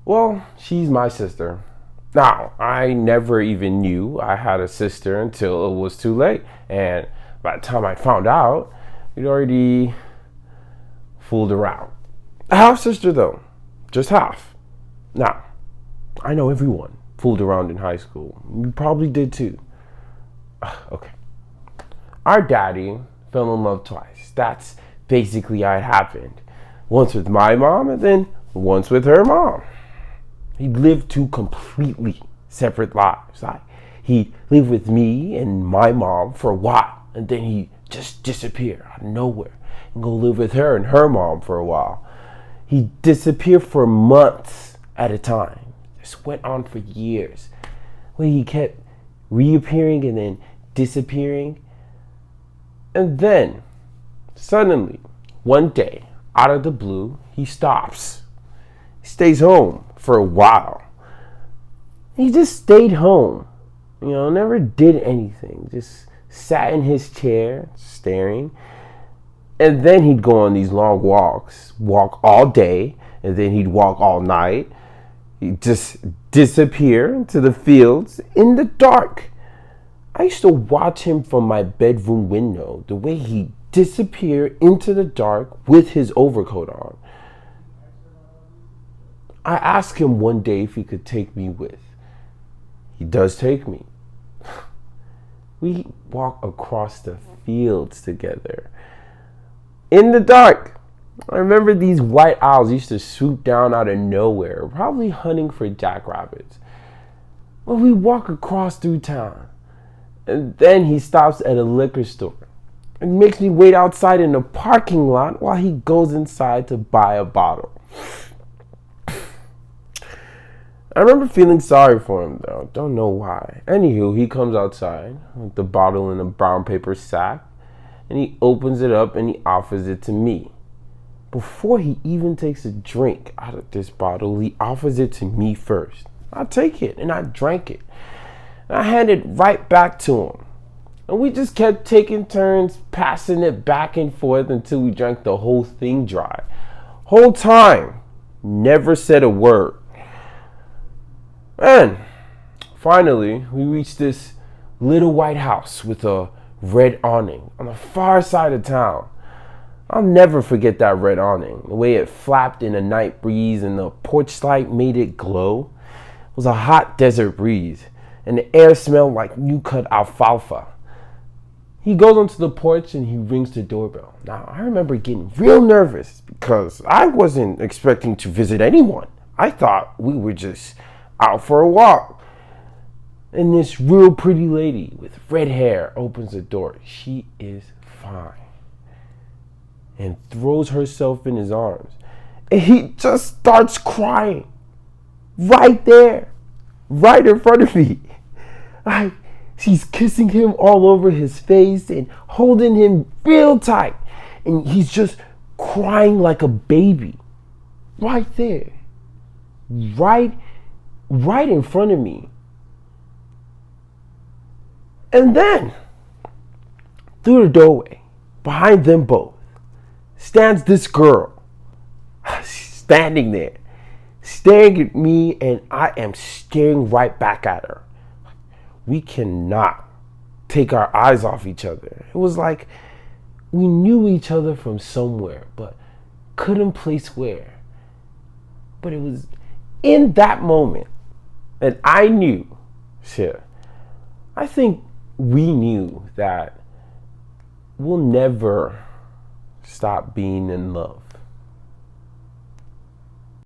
Well, she's my sister. Now, I never even knew I had a sister until it was too late. And by the time I found out, we'd already fooled around. A half sister, though. Just half. Now, I know everyone fooled around in high school. You probably did too. Okay. Our daddy fell in love twice. That's basically how it happened. Once with my mom and then once with her mom. He lived two completely separate lives. He lived with me and my mom for a while, and then he just disappeared out of nowhere and go live with her and her mom for a while. He disappeared for months at a time. This went on for years, where he kept reappearing and then disappearing. And then, suddenly, one day, out of the blue, he stops. He stays home for a while. He just stayed home. Never did anything. Just sat in his chair, staring. And then he'd go on these long walks, walk all day, and then he'd walk all night. He'd just disappear into the fields in the dark. I used to watch him from my bedroom window, the way he disappeared into the dark with his overcoat on. I asked him one day if he could take me with. He does take me. We walk across the fields together. In the dark. I remember these white owls used to swoop down out of nowhere, probably hunting for jackrabbits. Well, we walk across through town. And then he stops at a liquor store and makes me wait outside in the parking lot while he goes inside to buy a bottle. I remember feeling sorry for him, though. Don't know why. Anywho, he comes outside with the bottle in a brown paper sack, and he opens it up and he offers it to me. Before he even takes a drink out of this bottle, he offers it to me first. I take it and I drank it. And I handed it right back to him. And we just kept taking turns passing it back and forth until we drank the whole thing dry. Whole time, never said a word. And finally, we reached this little white house with a red awning on the far side of town. I'll never forget that red awning. The way it flapped in a night breeze and the porch light made it glow. It was a hot desert breeze, and the air smelled like new cut alfalfa. He goes onto the porch and he rings the doorbell. Now, I remember getting real nervous because I wasn't expecting to visit anyone. I thought we were just out for a walk. And this real pretty lady with red hair opens the door. She is fine. And throws herself in his arms. And he just starts crying. Right there. Right in front of me. She's kissing him all over his face and holding him real tight. And he's just crying like a baby. Right there. Right in front of me. And then, through the doorway, behind them both, stands this girl. She's standing there, staring at me, and I am staring right back at her. We cannot take our eyes off each other. It was like we knew each other from somewhere, but couldn't place where. But it was in that moment that I knew, I think we knew that we'll never stop being in love.